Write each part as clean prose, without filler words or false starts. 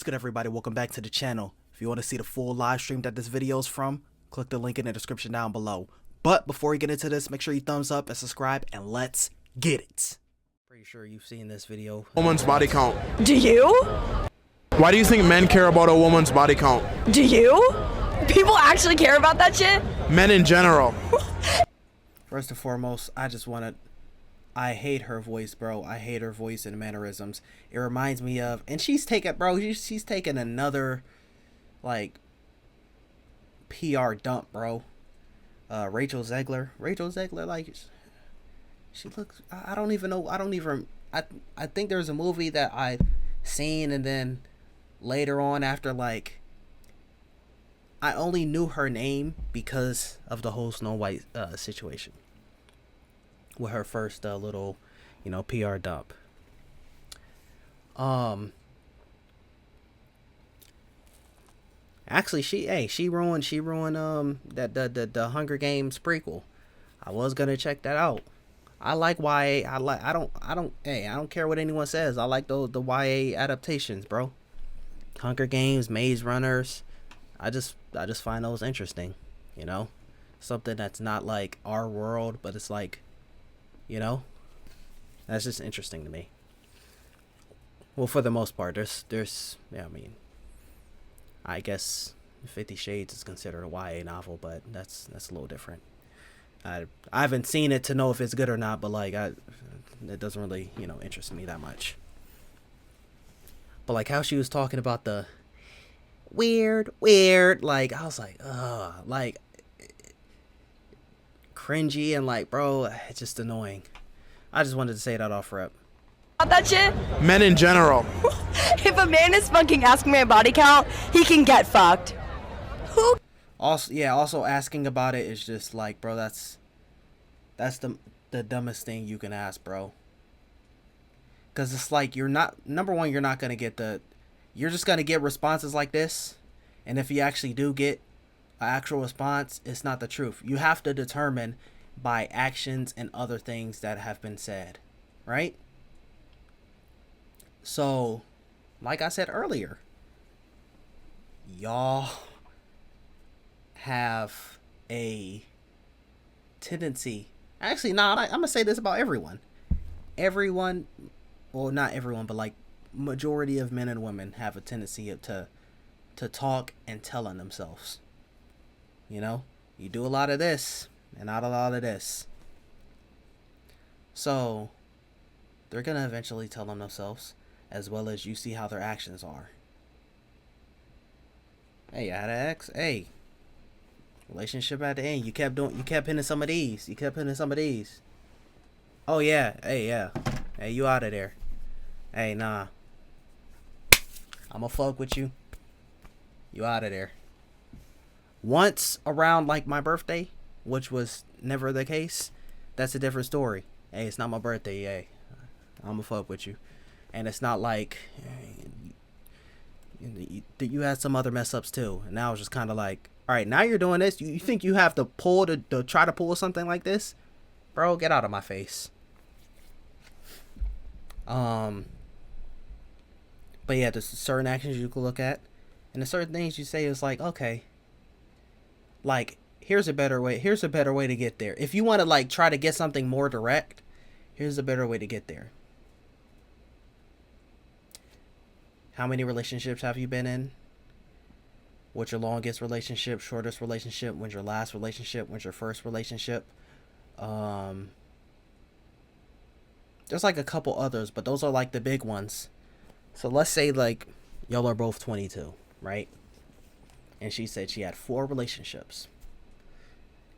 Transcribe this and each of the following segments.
What's good, everybody? Welcome back to the channel. If you want to see the full live stream that this video is from, click the link in the description down below. But before we get into this, make sure you thumbs up and subscribe, and let's get it. Pretty sure you've seen this video. Woman's body count. Do you? Why do you think men care about a woman's body count? Do you? People actually care about that shit? Men in general. First and foremost, I hate her voice, bro. I hate her voice and mannerisms. It reminds me of, and she's taking another, like, PR dump, bro. Rachel Zegler, like, she looks, I don't even know, I think there's a movie that I seen, and then later on after, like, I only knew her name because of the whole Snow White situation. With her first little, PR dump. Actually, she ruined the Hunger Games prequel. I was gonna check that out. I like YA. I don't care what anyone says. I like the YA adaptations, bro. Hunger Games, Maze Runners. I just find those interesting. Something that's not like our world, but it's like, that's just interesting to me. Well, for the most part, I guess 50 Shades is considered a YA novel, but that's a little different. I haven't seen it to know if it's good or not, but like it doesn't really, interest me that much. But like how she was talking about the weird, like, I was like, like, cringy, and like, bro, it's just annoying. I just wanted to say that off rip. That shit? Men in general. If a man is fucking asking my body count, he can get fucked. Who? Also asking about it is just like, bro, that's the dumbest thing you can ask, bro. Because it's like, number one, you're not gonna get you're just gonna get responses like this, and if you actually do get an actual response, it's not the truth. You have to determine by actions and other things that have been said, right? So, like I said earlier, y'all have a tendency. Actually, I'm gonna say this about everyone. Well, not everyone, but like majority of men and women have a tendency to talk and tell on themselves. You do a lot of this and not a lot of this. So they're gonna eventually tell on themselves, as well as you see how their actions are. Hey, I had an ex. Hey, relationship at the end. You kept hitting some of these. Oh yeah. Hey, yeah. Hey, you out of there. Hey, nah. I'ma fuck with you. You out of there. Once around like my birthday, which was never the case, that's a different story. Hey, it's not my birthday. Hey, I'ma fuck with you. And it's not like you had some other mess ups too. And now it's just kind of like, all right, now you're doing this. You think you have to try to pull something like this? Bro, get out of my face. But yeah, there's certain actions you can look at, and there's certain things you say is like, okay, like, here's a better way to get there. If you want to like try to get something more direct, here's a better way to get there. How many relationships have you been in? What's your longest relationship, shortest relationship? When's your last relationship? When's your first relationship? There's like a couple others, but those are like the big ones. So let's say like y'all are both 22, right? And she said she had 4 relationships.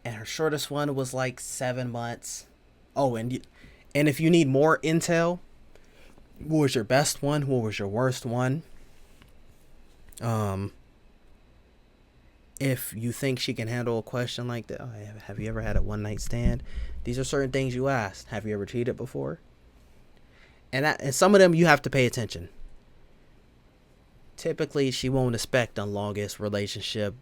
And her shortest one was like 7 months. Oh, and if you need more intel, what was your best one? What was your worst one? If you think she can handle a question like that, have you ever had a one-night stand? These are certain things you asked. Have you ever cheated before? And some of them you have to pay attention. Typically, she won't expect the longest relationship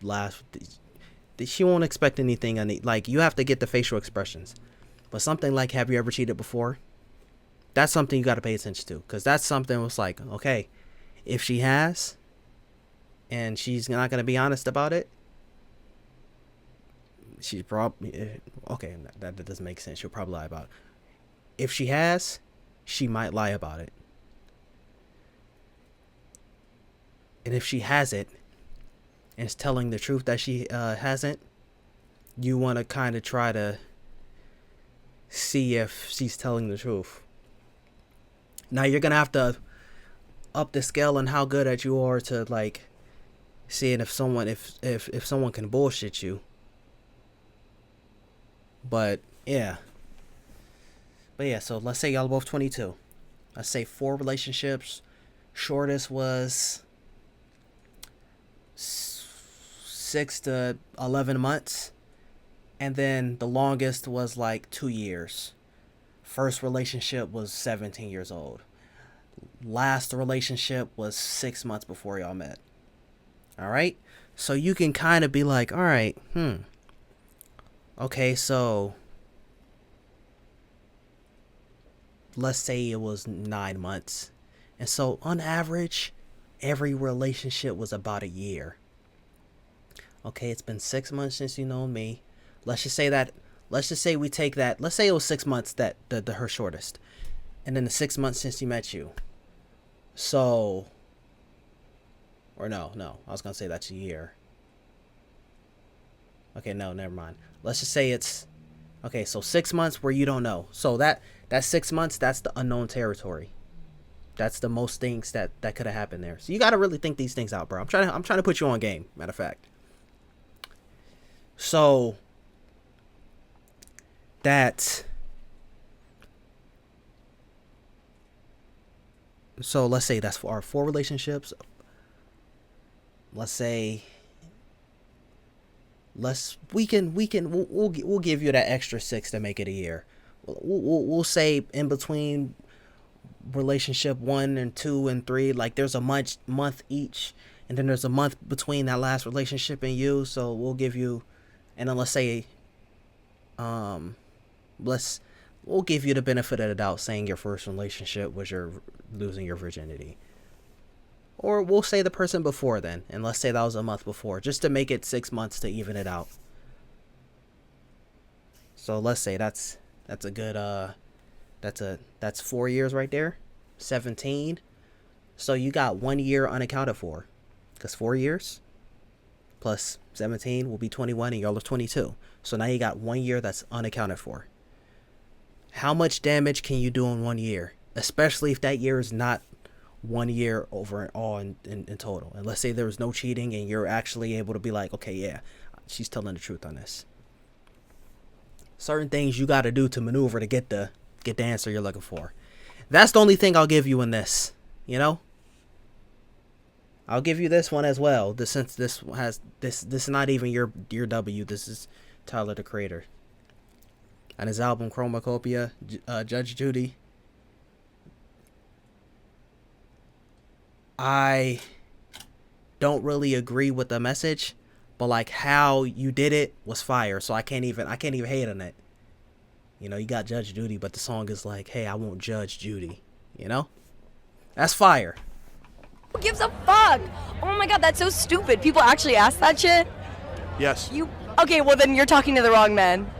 she won't expect anything. Like, you have to get the facial expressions. But something like, have you ever cheated before? That's something you got to pay attention to. Because that's something was like, okay, if she has, and she's not going to be honest about it, she's probably, okay, that doesn't make sense. She'll probably lie about it. If she has, she might lie about it. And if she has it, and is telling the truth that she hasn't, you want to kind of try to see if she's telling the truth. Now you're gonna have to up the scale on how good at you are to like seeing if someone if someone can bullshit you. But yeah, so let's say y'all both 22. Let's say 4 relationships. Shortest was 6 to 11 months, and then the longest was like 2 years. First relationship was 17 years old. Last relationship was 6 months before y'all met. All right, so you can kind of be like, all right, okay, so let's say it was 9 months, and so on average every relationship was about a year. Okay, it's been 6 months since you know me. Let's just say we take that. Let's say it was 6 months that her shortest, and then the 6 months since he met you. So, or no, I was gonna say that's a year. Okay, no, never mind. Let's just say it's okay. So 6 months where you don't know. So that 6 months, that's the unknown territory. That's the most things that could have happened there. So you got to really think these things out, bro. I'm trying to put you on game. Matter of fact. So let's say that's for our 4 relationships. Let's say we'll give you that extra 6 to make it a year. We'll say in between relationship 1 and 2 and 3, like there's a month each, and then there's a month between that last relationship and you. So we'll give you, and then let's say we'll give you the benefit of the doubt, saying your first relationship was your losing your virginity. Or we'll say the person before then, and let's say that was a month before, just to make it 6 months to even it out. So let's say that's a good that's 4 years right there. 17. So you got 1 year unaccounted for, because 4 years plus 17 will be 21, and y'all are 22. So now you got 1 year that's unaccounted for. How much damage can you do in 1 year? Especially if that year is not 1 year over all in total. And let's say there was no cheating, and you're actually able to be like, okay, yeah, she's telling the truth on this. Certain things you got to do to maneuver to get the answer you're looking for. That's the only thing I'll give you in this, you know? I'll give you this one as well. Since this is not even your W. This is Tyler, the Creator. And his album Chromacopia, Judge Judy. I don't really agree with the message, but like how you did it was fire. So I can't even hate on it. You know, you got Judge Judy, but the song is like, hey, I won't judge Judy. You know? That's fire. Who gives a fuck? Oh my god, that's so stupid. People actually ask that shit? Yes. Okay, well then you're talking to the wrong man.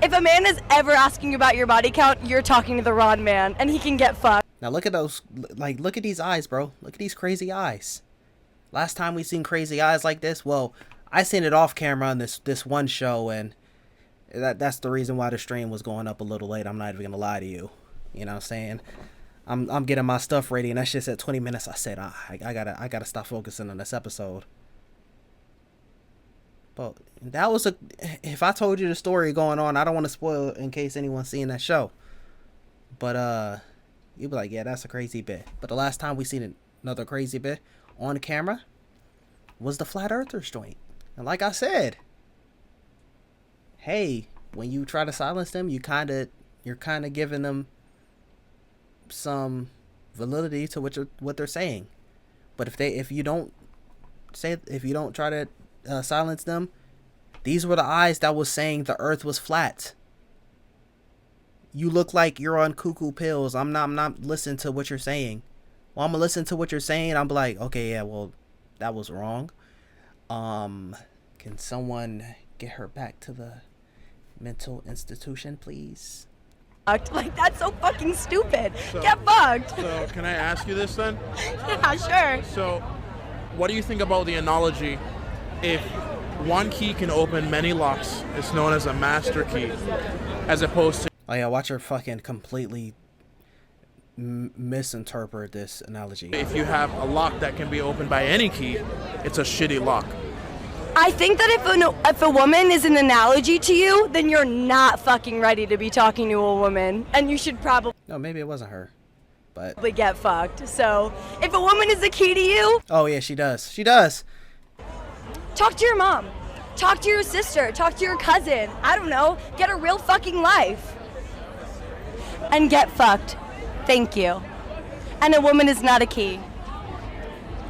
If a man is ever asking you about your body count, you're talking to the wrong man, and he can get fucked. Now look at those, like, look at these eyes, bro. Look at these crazy eyes. Last time we seen crazy eyes like this, well, I seen it off camera on this one show, and that's the reason why the stream was going up a little late. I'm not even gonna lie to you. You know what I'm saying? I'm getting my stuff ready, and that's just at 20 minutes. I said, I gotta stop focusing on this episode. But that was if I told you the story going on, I don't want to spoil it in case anyone's seeing that show. But you'd be like, yeah, that's a crazy bit. But the last time we seen another crazy bit on camera was the Flat Earthers joint. And like I said, hey, when you try to silence them, you're kind of giving them some validity to what they're saying. But if you don't try to silence them, these were the eyes that was saying the earth was flat. You look like you're on cuckoo pills. I'm not listening to what you're saying. Well, I'm gonna listen to what you're saying. I'm like, okay, yeah, well, that was wrong. Can someone get her back to the mental institution, please? Like, that's so fucking stupid. So- Get fucked. So can I ask you this then? Yeah, sure. So, what do you think about the analogy? If one key can open many locks, it's known as a master key, as opposed to Oh yeah, watch her fucking completely misinterpret this analogy. if you have a lock that can be opened by any key, it's a shitty lock. I think that if a woman is an analogy to you, then you're not fucking ready to be talking to a woman, and you should probably No, maybe it wasn't her, but get fucked. So, if a woman is the key to you, oh yeah, she does. She does. talk to your mom. Talk to your sister. Talk to your cousin. I don't know. Get a real fucking life. And get fucked. Thank you. And a woman is not a key.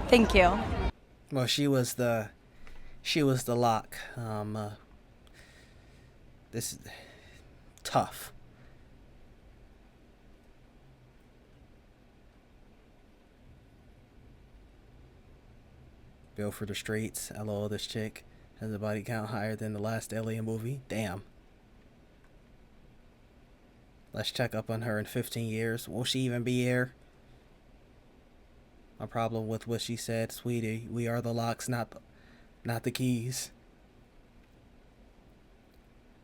Thank you. Well, she was the lock. This is tough. Bill for the streets. LOL, this chick has a body count higher than the last Alien movie. Damn. Let's check up on her in 15 years. Will she even be here? My problem with what she said, sweetie. We are the locks, not the keys.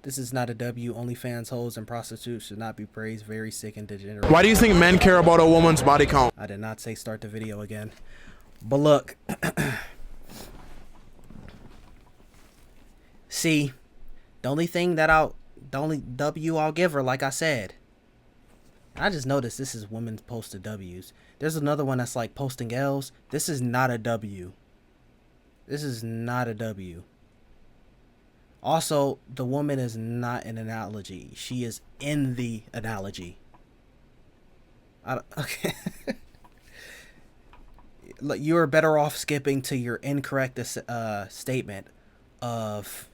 This is not a W. OnlyFans hoes and prostitutes should not be praised. Very sick and degenerate. Why do you think men care about a woman's body count? I did not say start the video again. But look. See, the only W I'll give her, like I said. I just noticed this is women's posted W's. There's another one that's like posting L's. This is not a W. This is not a W. Also, the woman is not an analogy. She is in the analogy. Okay. Look, you are better off skipping to your incorrect statement of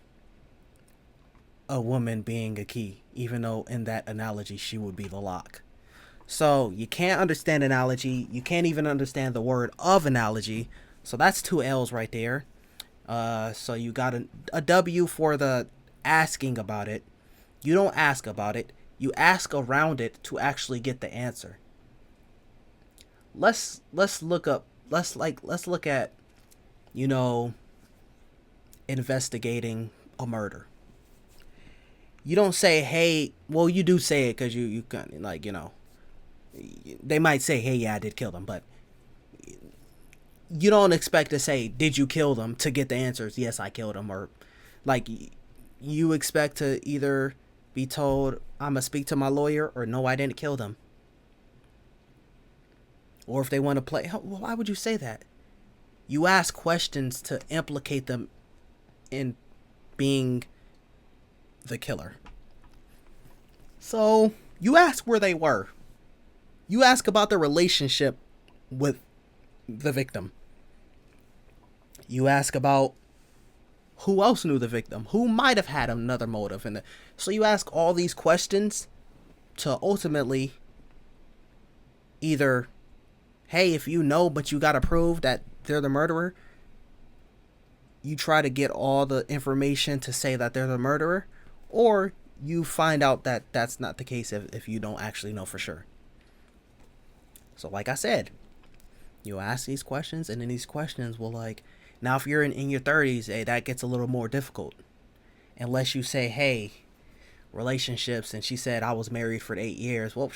a woman being a key, even though in that analogy she would be the lock. So you can't understand analogy. You can't even understand the word of analogy. So that's 2 L's right there. So you got a W for the asking about it. You don't ask about it. You ask around it to actually get the answer. Let's look at, you know, investigating a murder. You don't say, hey, well, you do say it because you kind of like, you know, they might say, hey, yeah, I did kill them, but you don't expect to say, did you kill them, to get the answers, yes, I killed them, or like you expect to either be told, I'm gonna speak to my lawyer, or no, I didn't kill them. Or if they want to play, why would you say that? You ask questions to implicate them in being the killer. So you ask where they were. You ask about the relationship with the victim. You ask about who else knew the victim, who might have had another motive. So you ask all these questions to ultimately either, hey, if you know, but you got to prove that they're the murderer, you try to get all the information to say that they're the murderer, or you find out that that's not the case if you don't actually know for sure. So like I said, you ask these questions, and then these questions will like, now if you're in your 30s, hey, that gets a little more difficult. Unless you say, hey, relationships, and she said I was married for 8 years. Well,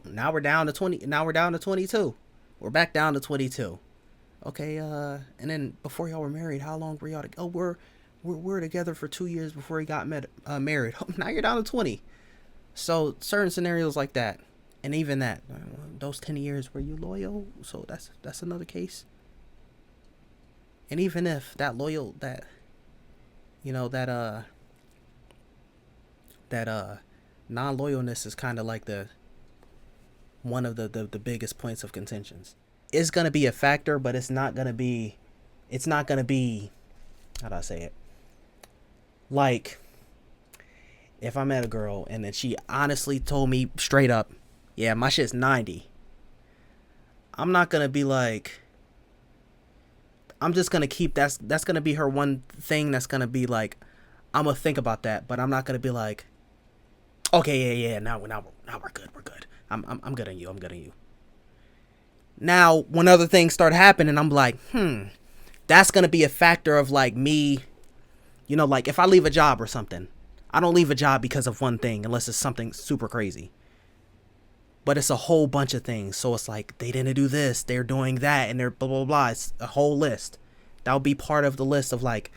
now we're down to 20. Now we're down to 22. We're back down to 22. Okay, and then before y'all were married, how long were y'all together? Oh, we're together for 2 years before he got married. Now you're down to 20. So certain scenarios like that, and even that, those 10 years were you loyal? So that's another case. And even if that loyal, that, you know, that non-loyalness is kind of like one of the biggest points of contentions. It's gonna be a factor, but it's not gonna be, how do I say it? Like, if I met a girl and then she honestly told me straight up, yeah, my shit's 90. I'm not gonna be like, I'm just gonna keep that's gonna be her one thing that's gonna be like, I'm gonna think about that, but I'm not gonna be like, okay, yeah, now we're good, I'm good on you, I'm good on you. Now, when other things start happening, I'm like, that's gonna be a factor of like me, you know, like if I leave a job or something, I don't leave a job because of one thing unless it's something super crazy. But it's a whole bunch of things. So it's like, they didn't do this, they're doing that, and they're blah, blah, blah. It's a whole list. That would be part of the list of like,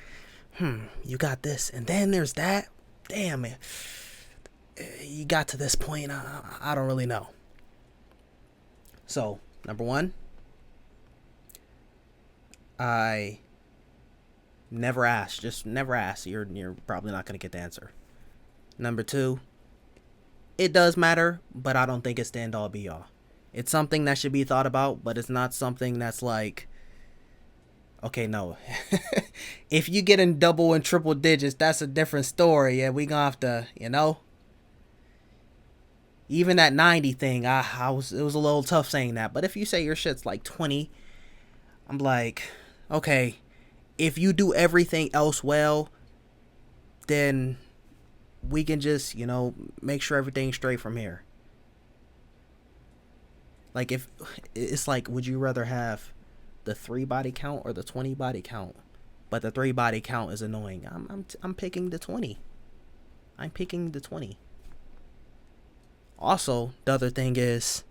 you got this, and then there's that. Damn it. You got to this point, I don't really know. So, number one, I never ask. Just never ask. You're probably not going to get the answer. Number two, it does matter, but I don't think it's the end all be all. It's something that should be thought about, but it's not something that's like, okay, no. If you get in double and triple digits, that's a different story. Yeah, we gonna have to, you know. Even that 90 thing, it was a little tough saying that. But if you say your shit's like 20, I'm like, okay, if you do everything else well, then we can just, you know, make sure everything's straight from here. Like, if it's like, would you rather have the 3 body count or the 20 body count? But the 3 body count is annoying. I'm picking the 20. I'm picking the 20. Also, the other thing is,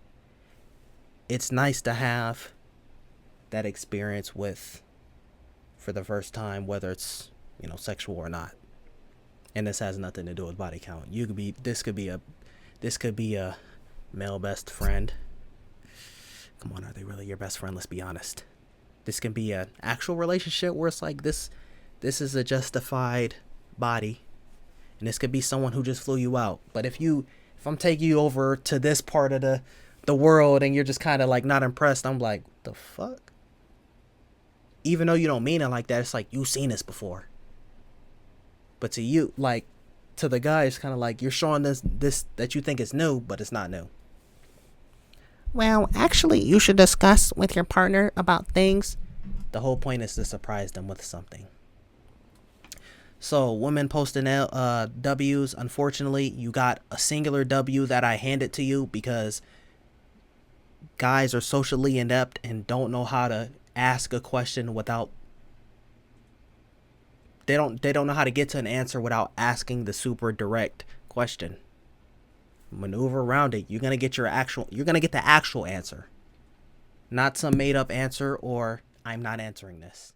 it's nice to have that experience with, for the first time, whether it's, you know, sexual or not. And this has nothing to do with body count. This could be a male best friend. Come on, are they really your best friend? Let's be honest. This can be an actual relationship where it's like this is a justified body. And this could be someone who just flew you out. But if I'm taking you over to this part of the world and you're just kind of like not impressed, I'm like, the fuck? Even though you don't mean it like that, it's like, you've seen this before. But to you, like, to the guy, it's kind of like you're showing this that you think is new, but it's not new. Well, actually, you should discuss with your partner about things. The whole point is to surprise them with something. So, women posting W's, unfortunately, you got a singular W that I handed to you because guys are socially inept and don't know how to ask a question without they don't know how to get to an answer without asking the super direct question. Maneuver around it. You're gonna get the actual answer. Not some made up answer or I'm not answering this.